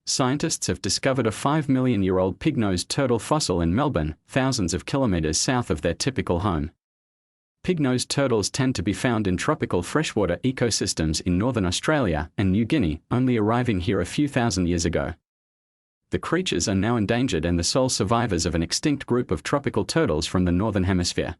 Scientists have discovered a 5-million-year-old pig-nosed turtle fossil in Melbourne, thousands of kilometres south of their typical home. Pig-nosed turtles tend to be found in tropical freshwater ecosystems in northern Australia and New Guinea, only arriving here a few thousand years ago. The creatures are now endangered and the sole survivors of an extinct group of tropical turtles from the northern hemisphere.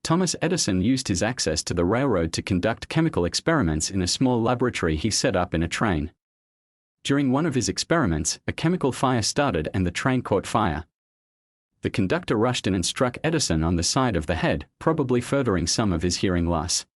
Thomas Edison used his access to the railroad to conduct chemical experiments in a small laboratory he set up in a train. During one of his experiments, a chemical fire started and the train caught fire. The conductor rushed in and struck Edison on the side of the head, probably furthering some of his hearing loss.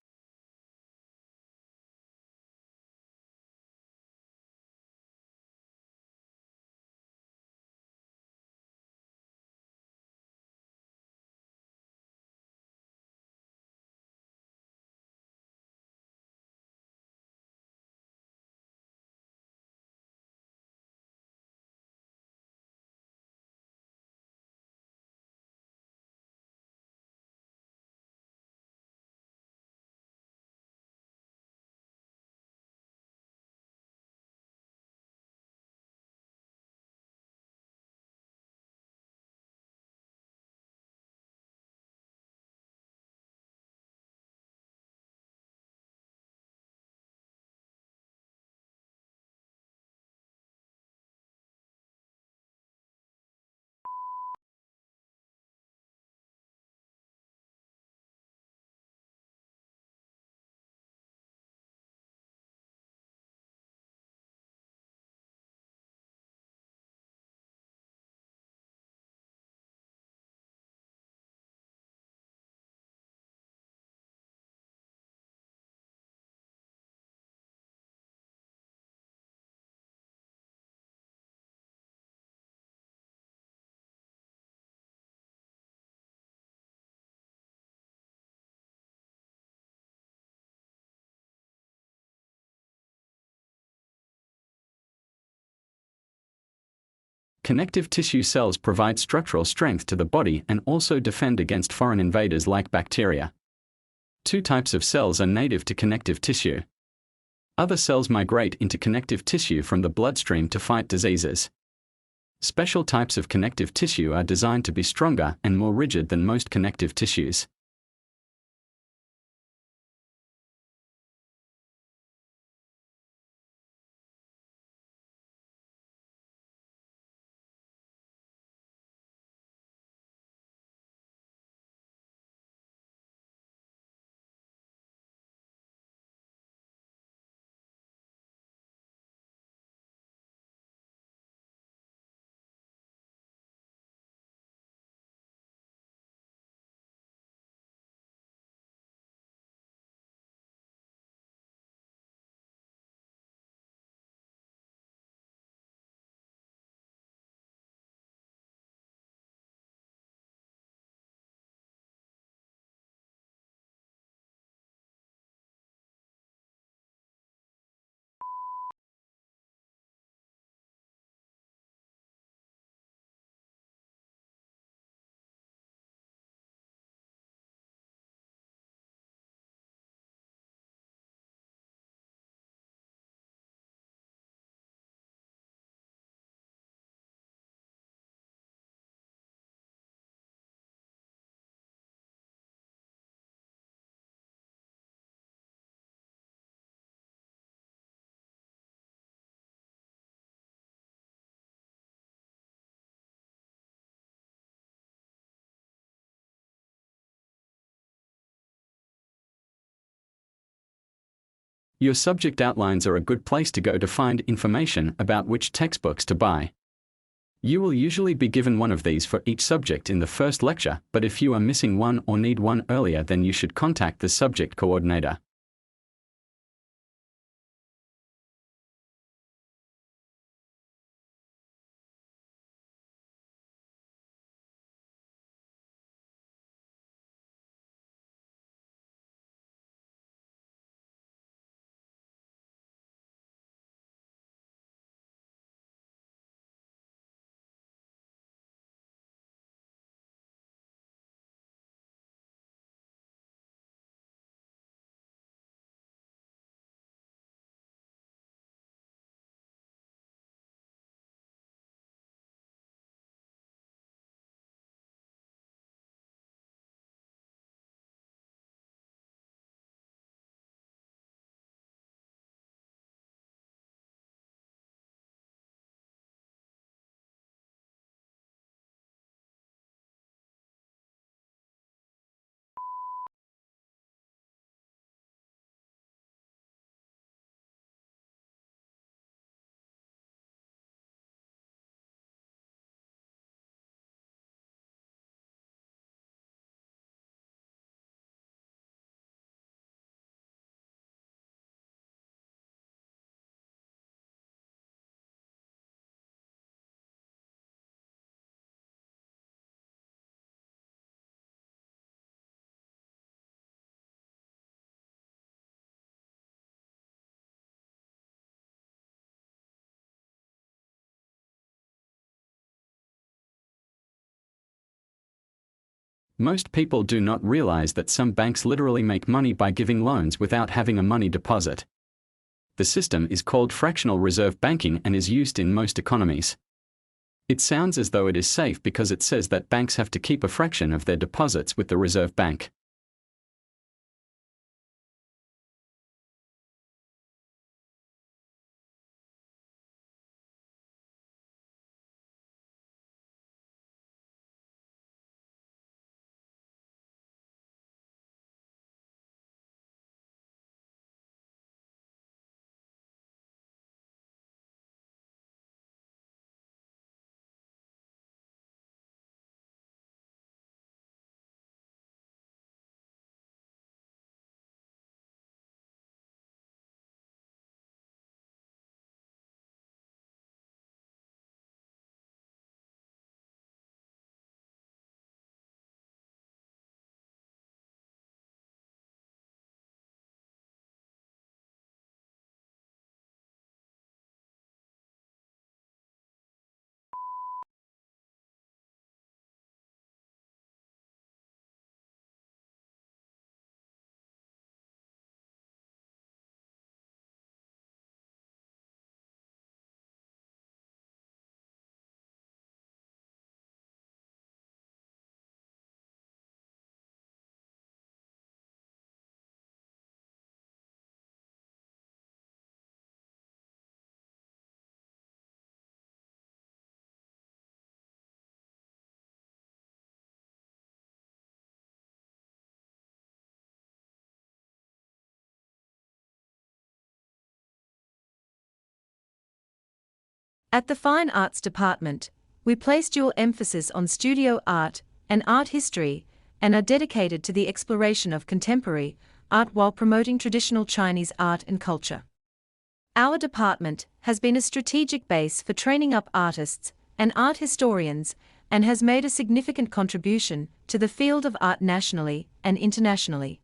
Connective tissue cells provide structural strength to the body and also defend against foreign invaders like bacteria. Two types of cells are native to connective tissue. Other cells migrate into connective tissue from the bloodstream to fight diseases. Special types of connective tissue are designed to be stronger and more rigid than most connective tissues. Your subject outlines are a good place to go to find information about which textbooks to buy. You will usually be given one of these for each subject in the first lecture, but if you are missing one or need one earlier, then you should contact the subject coordinator. Most people do not realize that some banks literally make money by giving loans without having a money deposit. The system is called fractional reserve banking and is used in most economies. It sounds as though it is safe because it says that banks have to keep a fraction of their deposits with the Reserve Bank. At the Fine Arts Department, we place dual emphasis on studio art and art history and are dedicated to the exploration of contemporary art while promoting traditional Chinese art and culture. Our department has been a strategic base for training up artists and art historians and has made a significant contribution to the field of art nationally and internationally.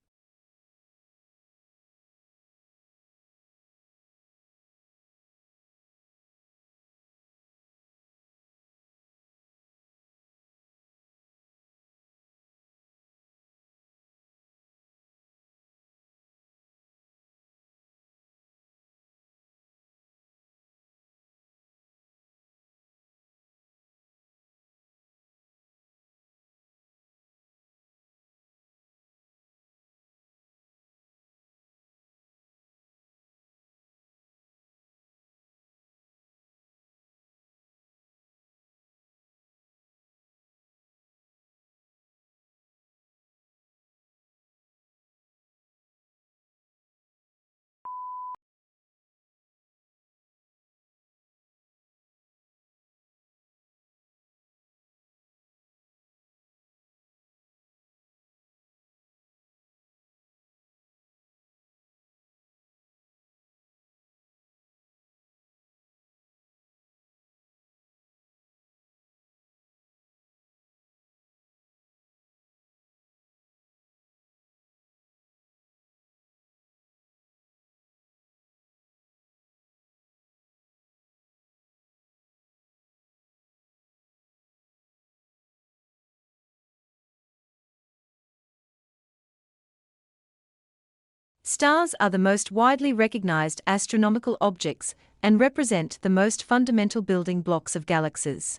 Stars are the most widely recognized astronomical objects and represent the most fundamental building blocks of galaxies.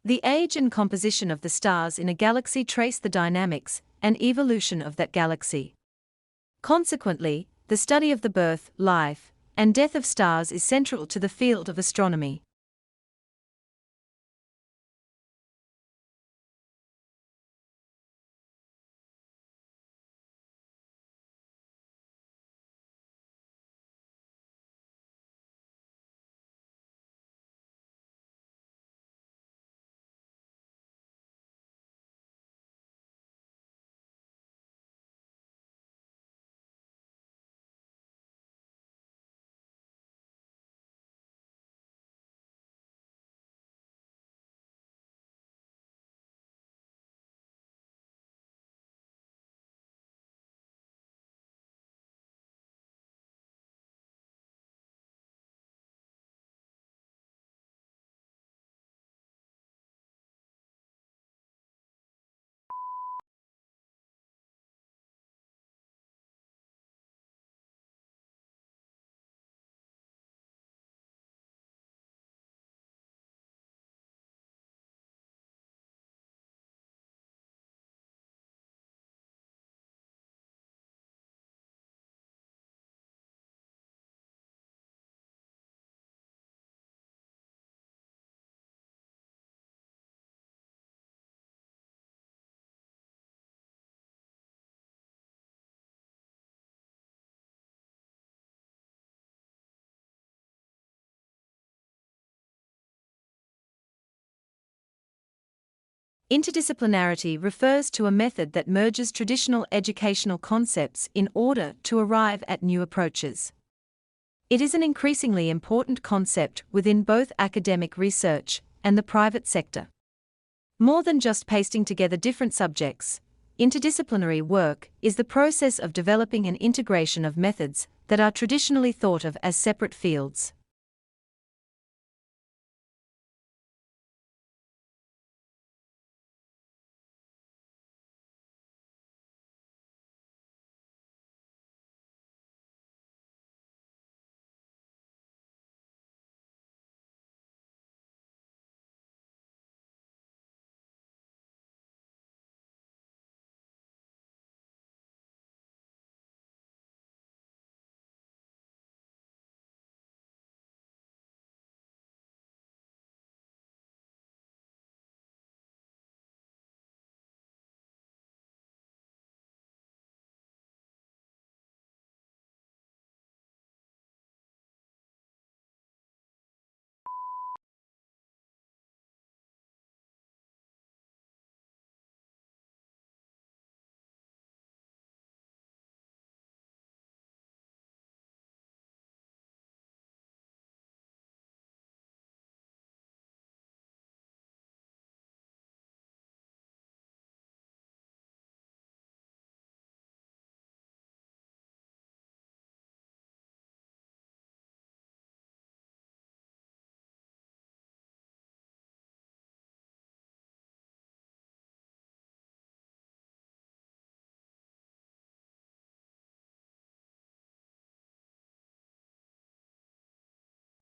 The age and composition of the stars in a galaxy trace the dynamics and evolution of that galaxy. Consequently, the study of the birth, life, and death of stars is central to the field of astronomy. Interdisciplinarity refers to a method that merges traditional educational concepts in order to arrive at new approaches. It is an increasingly important concept within both academic research and the private sector. More than just pasting together different subjects, interdisciplinary work is the process of developing an integration of methods that are traditionally thought of as separate fields.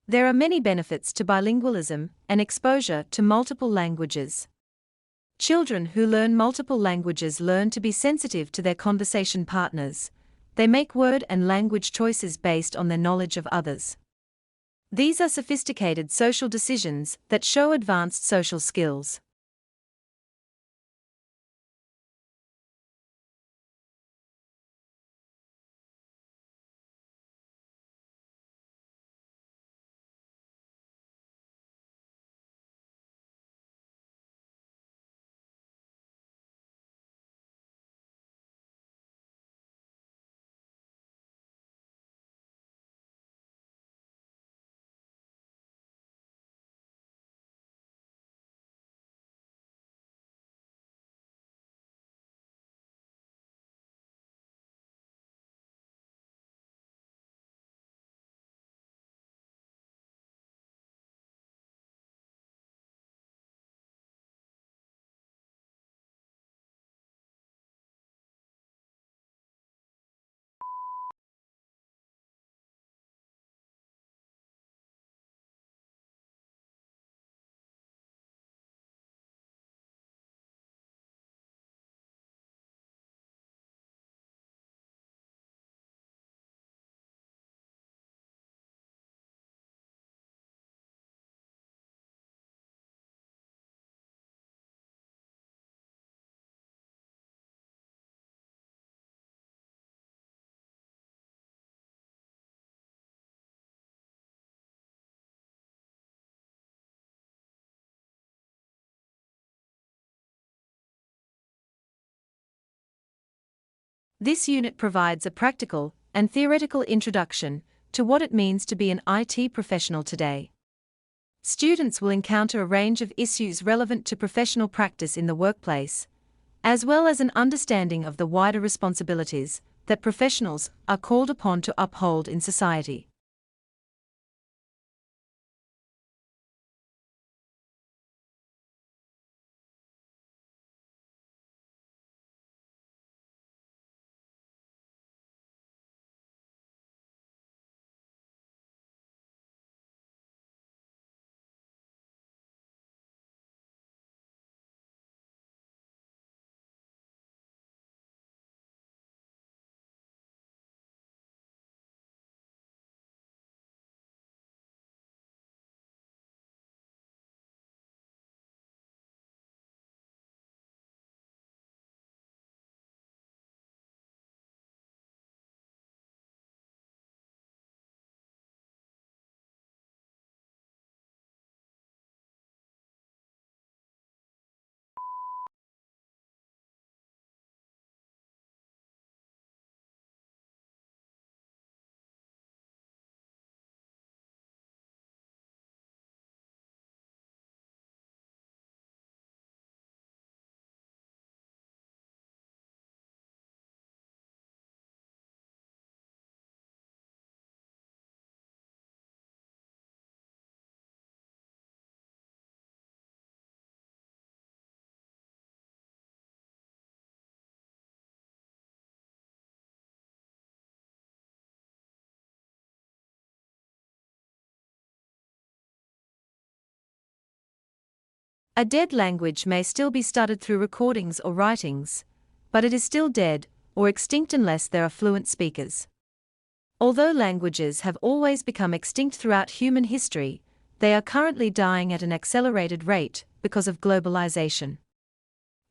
There are many benefits to bilingualism and exposure to multiple languages. Children who learn multiple languages learn to be sensitive to their conversation partners. They make word and language choices based on their knowledge of others. These are sophisticated social decisions that show advanced social skills. This unit provides a practical and theoretical introduction to what it means to be an IT professional today. Students will encounter a range of issues relevant to professional practice in the workplace, as well as an understanding of the wider responsibilities that professionals are called upon to uphold in society. A dead language may still be studied through recordings or writings, but it is still dead or extinct unless there are fluent speakers. Although languages have always become extinct throughout human history, they are currently dying at an accelerated rate because of globalization.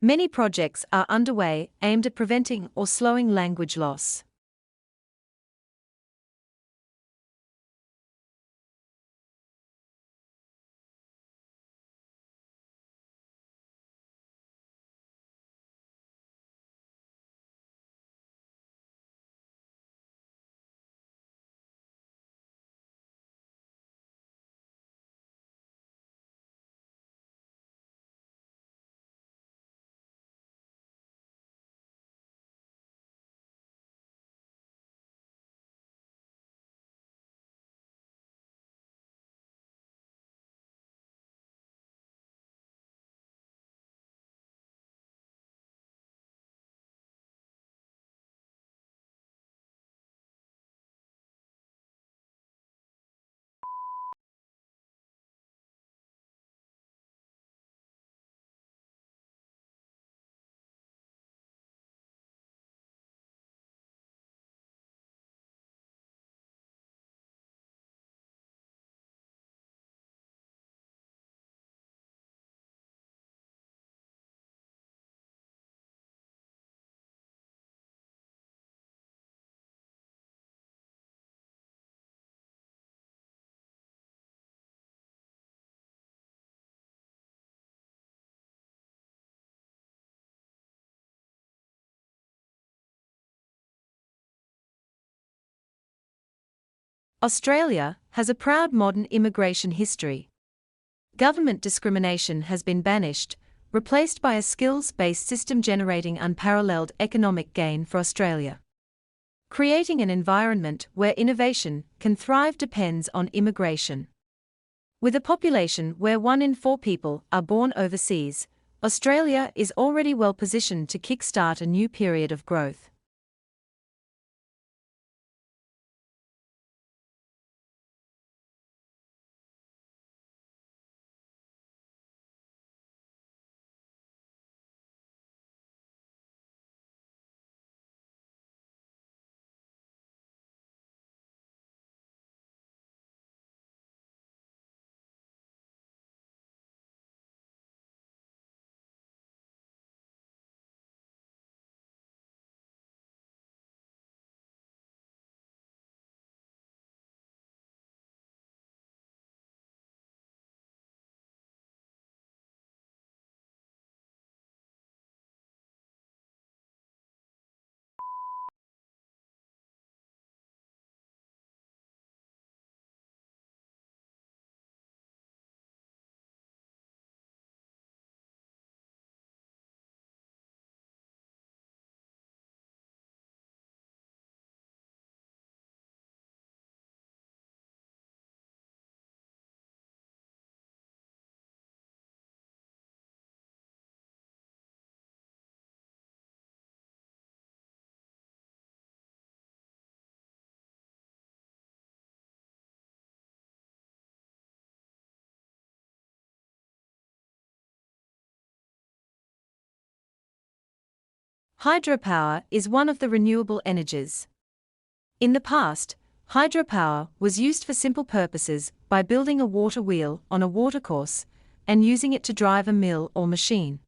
Many projects are underway aimed at preventing or slowing language loss. Australia has a proud modern immigration history. Government discrimination has been banished, replaced by a skills-based system generating unparalleled economic gain for Australia. Creating an environment where innovation can thrive depends on immigration. With a population where 1 in 4 people are born overseas, Australia is already well positioned to kickstart a new period of growth. Hydropower is one of the renewable energies. In the past, hydropower was used for simple purposes by building a water wheel on a watercourse and using it to drive a mill or machine.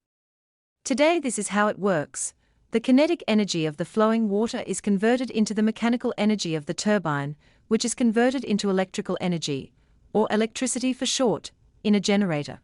Today, this is how it works. The kinetic energy of the flowing water is converted into the mechanical energy of the turbine, which is converted into electrical energy, or electricity for short, in a generator.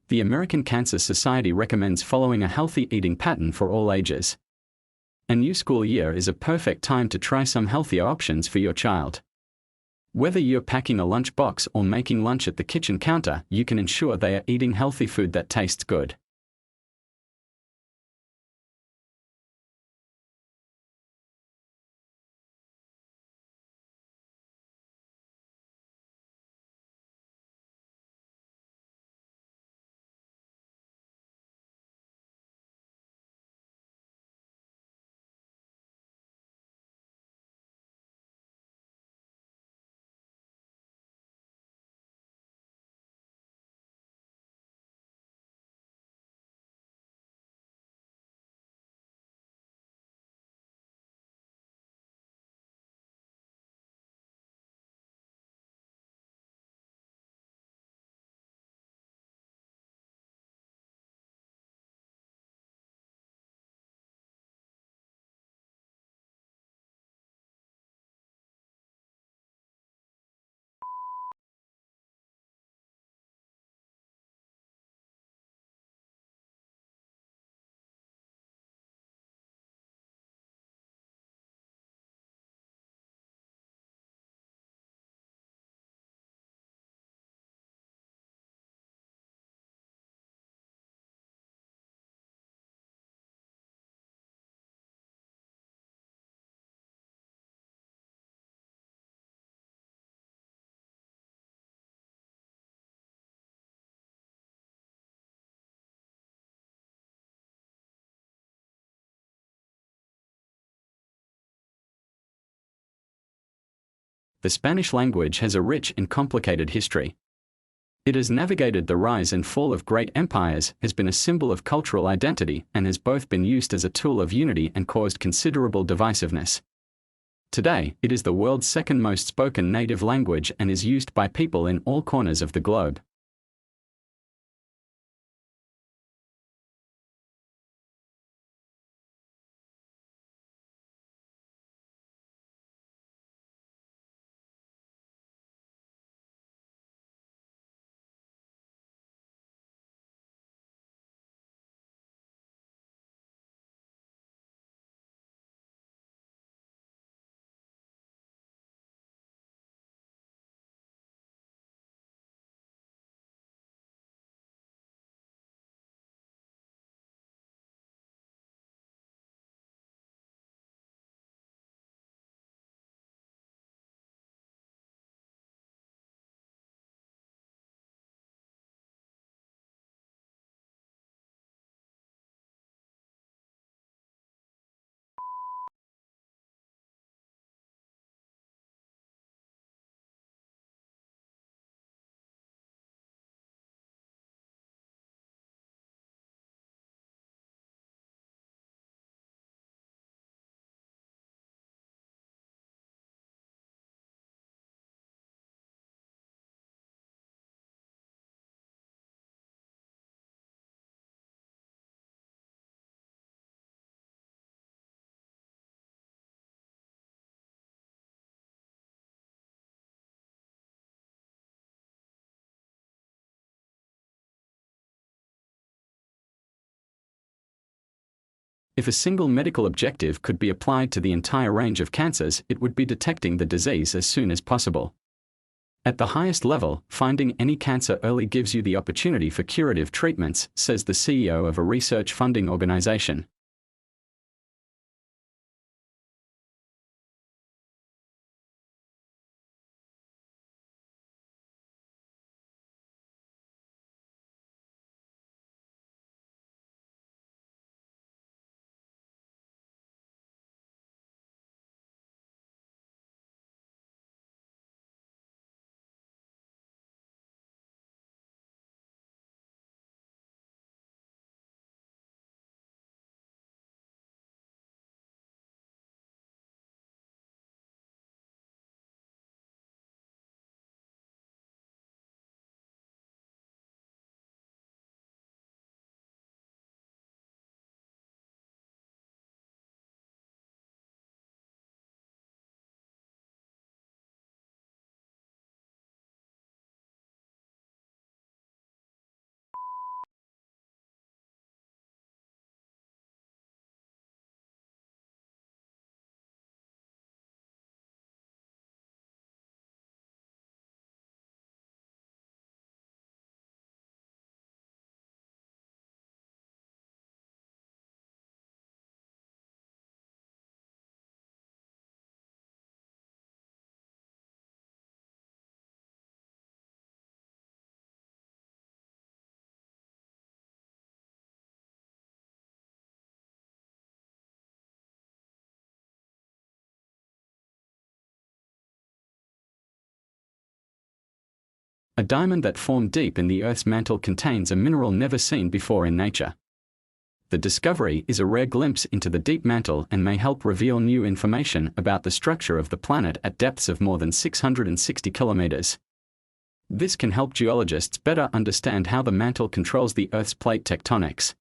The American Cancer Society recommends following a healthy eating pattern for all ages. A new school year is a perfect time to try some healthier options for your child. Whether you're packing a lunch box or making lunch at the kitchen counter, you can ensure they are eating healthy food that tastes good. The Spanish language has a rich and complicated history. It has navigated the rise and fall of great empires, has been a symbol of cultural identity, and has both been used as a tool of unity and caused considerable divisiveness. Today, it is the world's second most spoken native language and is used by people in all corners of the globe. If a single medical objective could be applied to the entire range of cancers, it would be detecting the disease as soon as possible. At the highest level, finding any cancer early gives you the opportunity for curative treatments, says the CEO of a research funding organization. A diamond that formed deep in the Earth's mantle contains a mineral never seen before in nature. The discovery is a rare glimpse into the deep mantle and may help reveal new information about the structure of the planet at depths of more than 660 kilometers. This can help geologists better understand how the mantle controls the Earth's plate tectonics.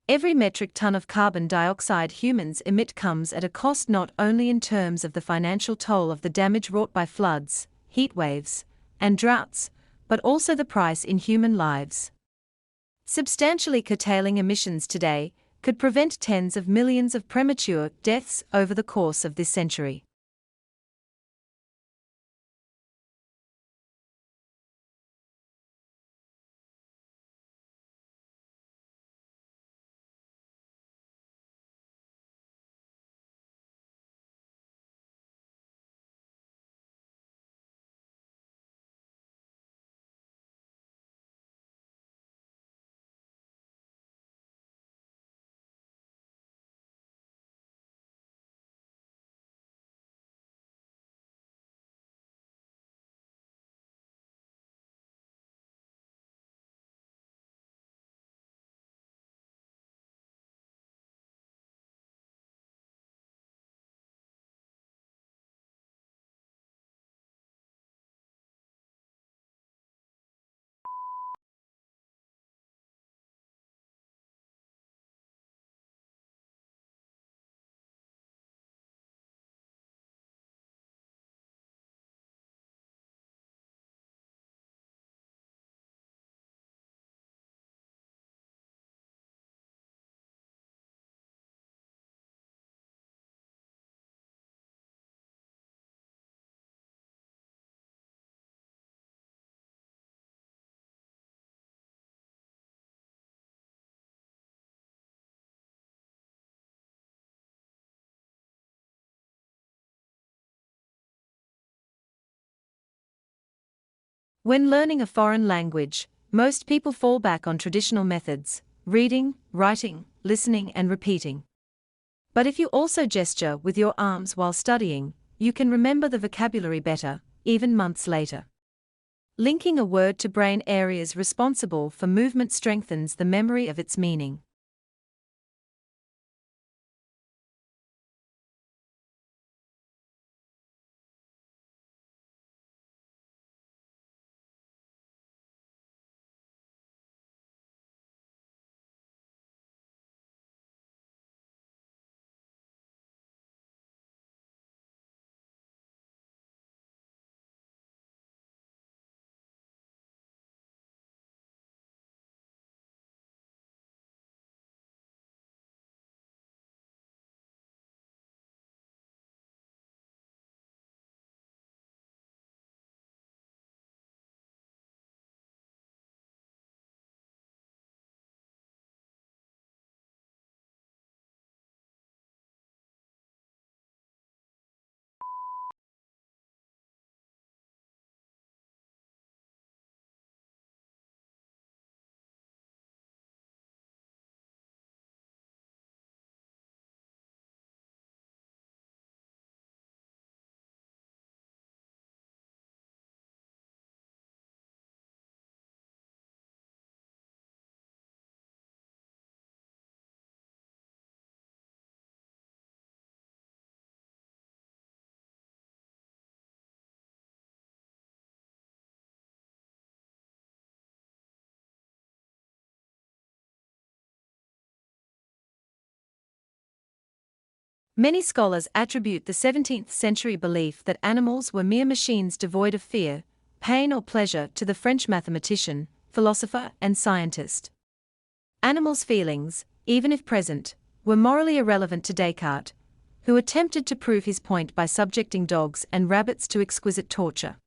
Every metric ton of carbon dioxide humans emit comes at a cost not only in terms of the financial toll of the damage wrought by floods, heat waves, and droughts, but also the price in human lives. Substantially curtailing emissions today could prevent tens of millions of premature deaths over the course of this century. When learning a foreign language, most people fall back on traditional methods: reading, writing, listening, and repeating. But if you also gesture with your arms while studying, you can remember the vocabulary better, even months later. Linking a word to brain areas responsible for movement strengthens the memory of its meaning. Many scholars attribute the 17th century belief that animals were mere machines devoid of fear, pain, or pleasure to the French mathematician, philosopher, and scientist. Animals' feelings, even if present, were morally irrelevant to Descartes, who attempted to prove his point by subjecting dogs and rabbits to exquisite torture.